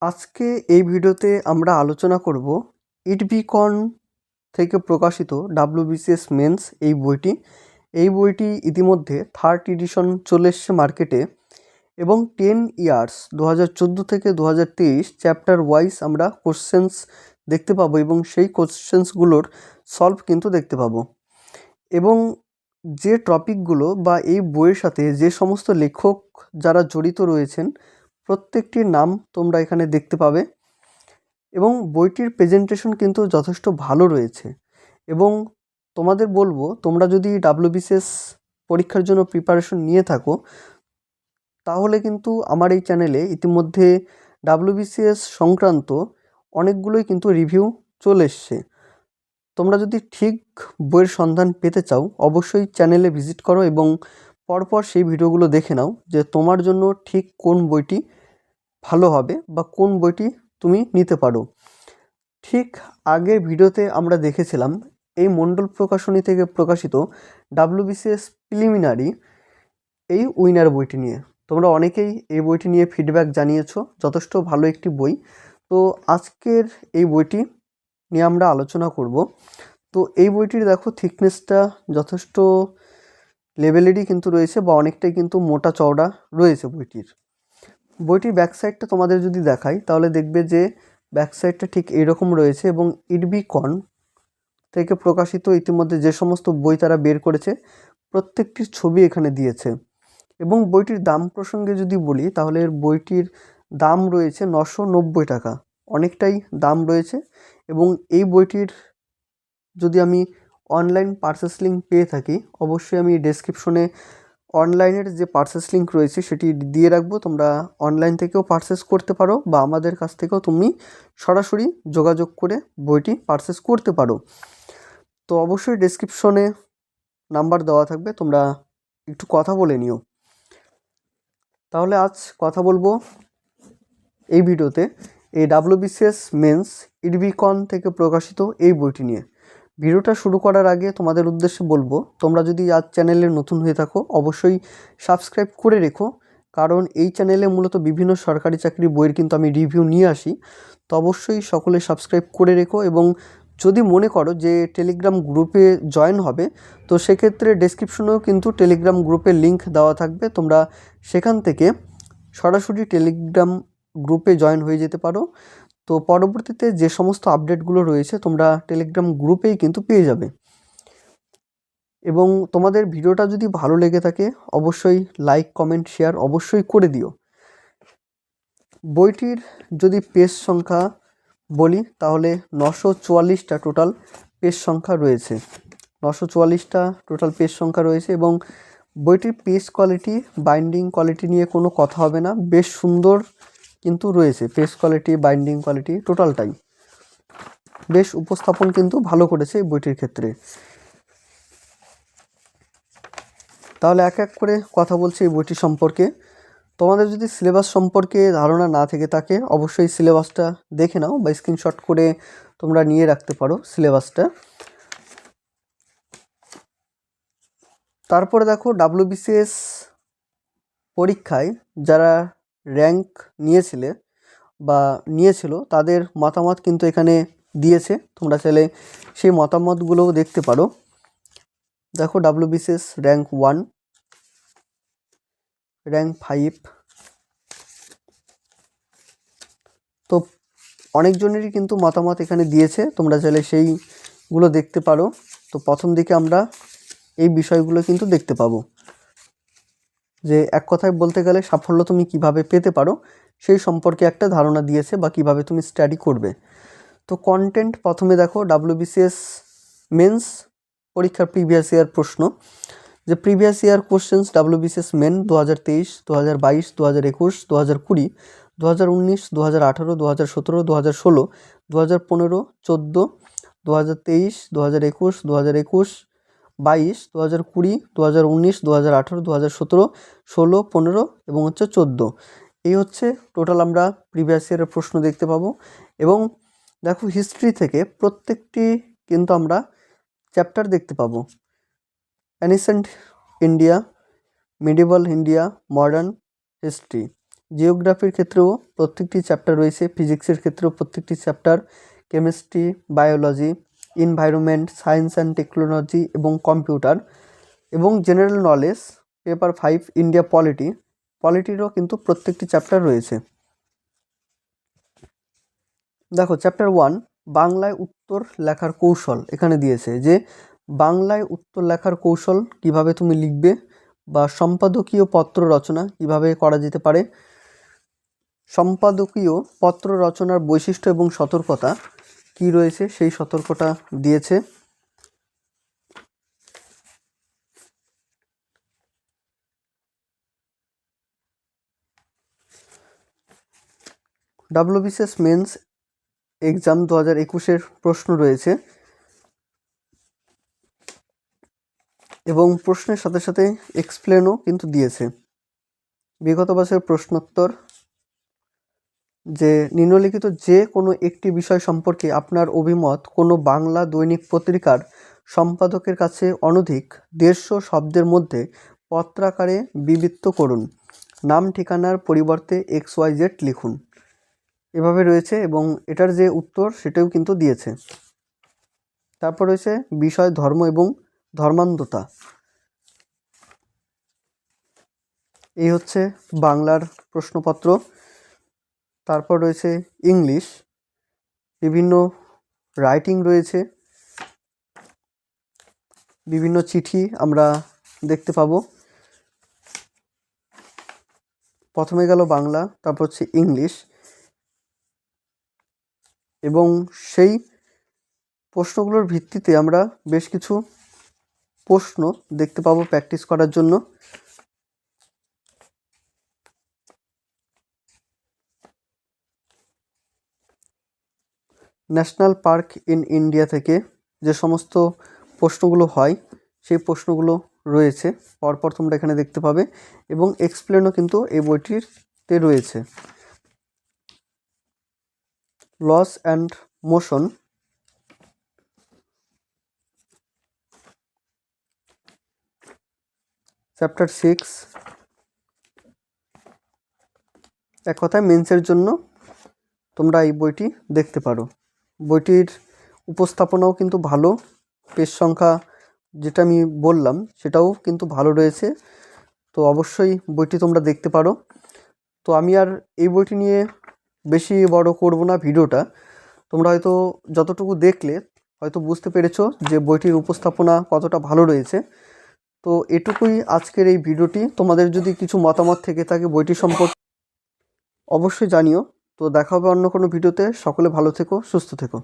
আজকে এই ভিডিওতে আমরা আলোচনা করব ইটবিকন থেকে প্রকাশিত ডাব্লিউবিসিএস মেন্স এই বইটি। এই বইটি ইতিমধ্যে থার্ড এডিশন চলে এসছে মার্কেটে এবং 10 ইয়ার্স 2014 থেকে 2023 চ্যাপ্টার ওয়াইজ আমরা কোশ্চেন্স দেখতে পাবো এবং সেই কোশ্চেন্সগুলোর সলভ কিন্তু দেখতে পাবো। এবং যে টপিকগুলো বা এই বইয়ের সাথে যে সমস্ত লেখক যারা জড়িত রয়েছেন প্রত্যেকটির নাম তোমরা এখানে দেখতে পাবে এবং বইটির প্রেজেন্টেশন কিন্তু যথেষ্ট ভালো রয়েছে। এবং তোমাদের বলবো, তোমরা যদি ডাব্লিউবিসিএস পরীক্ষার জন্য প্রিপারেশন নিয়ে থাকো তাহলে কিন্তু আমার এই চ্যানেলে ইতিমধ্যে ডাব্লিউবিসিএস সংক্রান্ত অনেকগুলোই কিন্তু রিভিউ চলে এসছে। তোমরা যদি ঠিক বইয়ের সন্ধান পেতে চাও অবশ্যই চ্যানেলে ভিজিট করো এবং পরপর সেই ভিডিওগুলো দেখে নাও যে তোমার জন্য ঠিক কোন বইটি ভালো হবে বা কোন বইটি তুমি নিতে পারো। ঠিক আগের ভিডিওতে আমরা দেখেছিলাম এই মণ্ডল প্রকাশনী থেকে প্রকাশিত ডাব্লিউবিসিএস প্রিলিমিনারি এই উইনার বইটি নিয়ে। তোমরা অনেকেই এই বইটি নিয়ে ফিডব্যাক জানিয়েছো, যথেষ্ট ভালো একটি বই। তো আজকের এই বইটি নিয়ে আমরা আলোচনা করব। তো এই বইটির দেখো থিকনেসটা যথেষ্ট লেভেলেরই কিন্তু রয়েছে বা অনেকটাই কিন্তু মোটা চওড়া রয়েছে বইটির ব্যাক সাইডটা তোমাদের যদি দেখাই তাহলে দেখবে যে ব্যাক সাইডটা ঠিক এইরকম রয়েছে এবং ইটবিকন থেকে প্রকাশিত ইতিমধ্যে যে সমস্ত বই তারা বের করেছে প্রত্যেকটির ছবি এখানে দিয়েছে। এবং বইটির দাম প্রসঙ্গে যদি বলি তাহলে বইটির দাম রয়েছে 990 টাকা, অনেকটাই দাম রয়েছে। এবং এই বইটির যদি আমি অনলাইন পারচেস লিঙ্ক পেয়ে থাকি অবশ্যই আমি ডেসক্রিপশনে অনলাইনের যে পারচেস লিঙ্ক রয়েছে সেটি দিয়ে রাখবো। তোমরা অনলাইন থেকেও পারচেস করতে পারো বা আমাদের কাছ থেকেও তুমি সরাসরি যোগাযোগ করে বইটি পারচেস করতে পারো। তো অবশ্যই ডেসক্রিপশনে নাম্বার দেওয়া থাকবে, তোমরা একটু কথা বলে নিও। তাহলে আজ কথা বলবো এই ভিডিওতে এই ডাব্লিউবিসিএস মেন্স ইটবিকন থেকে প্রকাশিত এই বইটি নিয়ে। ভিডিওটা শুরু করার আগে তোমাদের উদ্দেশ্যে বলবো, তোমরা যদি আজ চ্যানেলে নতুন হয়ে থাকো অবশ্যই সাবস্ক্রাইব করে রেখো, কারণ এই চ্যানেলে মূলত বিভিন্ন সরকারি চাকরির বইয়ের কিন্তু আমি রিভিউ নিয়ে আসি। তো অবশ্যই সকলে সাবস্ক্রাইব করে রেখো এবং যদি মনে করো যে টেলিগ্রাম গ্রুপে জয়েন হবে তো সেক্ষেত্রে ডেসক্রিপশনেও কিন্তু টেলিগ্রাম গ্রুপের লিঙ্ক দেওয়া থাকবে, তোমরা সেখান থেকে সরাসরি টেলিগ্রাম গ্রুপে জয়েন হয়ে যেতে পারো। তো পরবর্তীতে যে সমস্ত আপডেটগুলো রয়েছে তোমরা টেলিগ্রাম গ্রুপেই কিন্তু পেয়ে যাবে। এবং তোমাদের ভিডিওটা যদি ভালো লেগে থাকে অবশ্যই লাইক কমেন্ট শেয়ার অবশ্যই করে দিও। বইটির যদি পেজ সংখ্যা বলি তাহলে 944টা টোটাল পেজ সংখ্যা রয়েছে, 944টা টোটাল পেজ সংখ্যা রয়েছে। এবং বইটির পেজ কোয়ালিটি বাইন্ডিং কোয়ালিটি নিয়ে কোনো কথা হবে না, বেশ সুন্দর কিন্তু রয়েছে পেজ কোয়ালিটি বাইন্ডিং কোয়ালিটি টোটালটাই বেশ উপস্থাপন কিন্তু ভালো করেছে এই বইটির ক্ষেত্রে। তাহলে এক এক করে কথা বলছি এই বইটি সম্পর্কে। তোমাদের যদি সিলেবাস সম্পর্কে ধারণা না থেকে থাকে অবশ্যই সিলেবাসটা দেখে নাও বা স্ক্রিনশট করে তোমরা নিয়ে রাখতে পারো সিলেবাসটা। তারপরে দেখো ডাব্লিউবিসিএস পরীক্ষায় যারা র্যাঙ্ক নিয়েছিল তাদের মতামত কিন্তু এখানে দিয়েছে, তোমরা চাইলে সেই মতামতগুলোও দেখতে পারো। দেখো ডাব্লিউবিসিএস র্যাঙ্ক 1, র্যাঙ্ক 5, তো অনেকজনেরই কিন্তু মতামত এখানে দিয়েছে, তোমরা চাইলে সেইগুলো দেখতে পারো। তো প্রথম দিকে আমরা এই বিষয়গুলো কিন্তু দেখতে পাবো যে এক কথায় বলতে গেলে সাফল্য তুমি কিভাবে পেতে পারো সেই সম্পর্কে একটা ধারণা দিয়েছে বা কিভাবে তুমি স্টাডি করবে। তো কন্টেন্ট প্রথমে দেখো ডাব্লিউবিসিএস মেন্স পরীক্ষার প্রিভিয়াস ইয়ার প্রশ্ন, যে previous year questions WBCS main 2023, 2022, 2021, 2020, 2019, 2018, 2017, 2016, 2015, 14, 2023, 2021, 2021, 22, 2020, 2019, 2018, 2017, 16, 15 এবং 14, এই হচ্ছে টোটাল আমরা প্রিভিয়াস ইয়ারের প্রশ্ন দেখতে পাবো। এবং দেখো হিস্ট্রি থেকে প্রত্যেকটি কিন্তু আমরা চ্যাপ্টার দেখতে পাবো, অ্যানিসেন্ট India, medieval India, modern history, জিওগ্রাফির ক্ষেত্রেও প্রত্যেকটি চ্যাপ্টার রয়েছে, ফিজিক্সের ক্ষেত্রেও প্রত্যেকটি chapter, chemistry, biology, environment, science and technology এবং কম্পিউটার এবং জেনারেল নলেজ পেপার 5 ইন্ডিয়া পলিটিরও কিন্তু প্রত্যেকটি চ্যাপ্টার রয়েছে। দেখো চ্যাপ্টার 1 বাংলায় উত্তর লেখার কৌশল এখানে দিয়েছে যে বাংলায় উত্তর লেখার কৌশল কিভাবে তুমি লিখবে বা সম্পাদকীয় পত্র রচনা কিভাবে করা যেতে পারে, সম্পাদকীয় পত্র রচনার বৈশিষ্ট্য এবং সতর্কতা কি রয়েছে সেই সতর্কতা দিয়েছে। WBCS মেন্স এক্সাম 2021-এর প্রশ্ন রয়েছে এবং প্রশ্নের সাথে সাথে এক্সপ্লেনও কিন্তু দিয়েছে। বিগত বছরের প্রশ্নোত্তর যে নিম্নলিখিত যে কোনো একটি বিষয় সম্পর্কে আপনার অভিমত কোনো বাংলা দৈনিক পত্রিকার সম্পাদকের কাছে অনধিক 150 শব্দের মধ্যে পত্রাকারে বিবৃত করুন। নাম ঠিকানার পরিবর্তে XYZ লিখুন। এভাবে রয়েছে এবং এটার যে উত্তর সেটাও কিন্তু দিয়েছে। তারপর রয়েছে বিষয় ধর্ম এবং ধর্মান্ধতা। এই হচ্ছে বাংলার প্রশ্নপত্র। তারপর রয়েছে ইংলিশ, বিভিন্ন রাইটিং রয়েছে, বিভিন্ন চিঠি আমরা দেখতে পাবো। প্রথমে গেল বাংলা, তারপর হচ্ছে ইংলিশ এবং সেই প্রশ্নগুলোর ভিত্তিতে আমরা বেশ কিছু প্রশ্ন দেখতে পাবো প্র্যাকটিস করার জন্য। ন্যাশনাল পার্ক ইন ইন্ডিয়া থেকে যে সমস্ত প্রশ্নগুলো হয় সেই প্রশ্নগুলো রয়েছে, পরপর তোমরা এখানে দেখতে পাবে এবং এক্সপ্লেনও কিন্তু এই বইটিতে রয়েছে। লস অ্যান্ড মোশন, চ্যাপ্টার 6, এক কথায় মেন্সের জন্য তোমরা এই বইটি দেখতে পারো। বইটির উপস্থাপনাও কিন্তু ভালো, পেজ সংখ্যা যেটা আমি বললাম সেটাও কিন্তু ভালো রয়েছে, তো অবশ্যই বইটি তোমরা দেখতে পারো। তো আমি আর এই বইটি নিয়ে বেশি বড় করব না ভিডিওটা, তোমরা হয়তো যতটুকু দেখলে হয়তো বুঝতে পেরেছো যে বইটির উপস্থাপনা কতটা ভালো রয়েছে। তো এটুকুই আজকের এই ভিডিওটি। তোমাদের যদি কিছু মতামত থেকে থাকে বইটি সম্পর্কে অবশ্যই জানিও। তো দেখা হবে অন্য কোনো ভিডিওতে। সকলে ভালো থেকো, সুস্থ থেকো।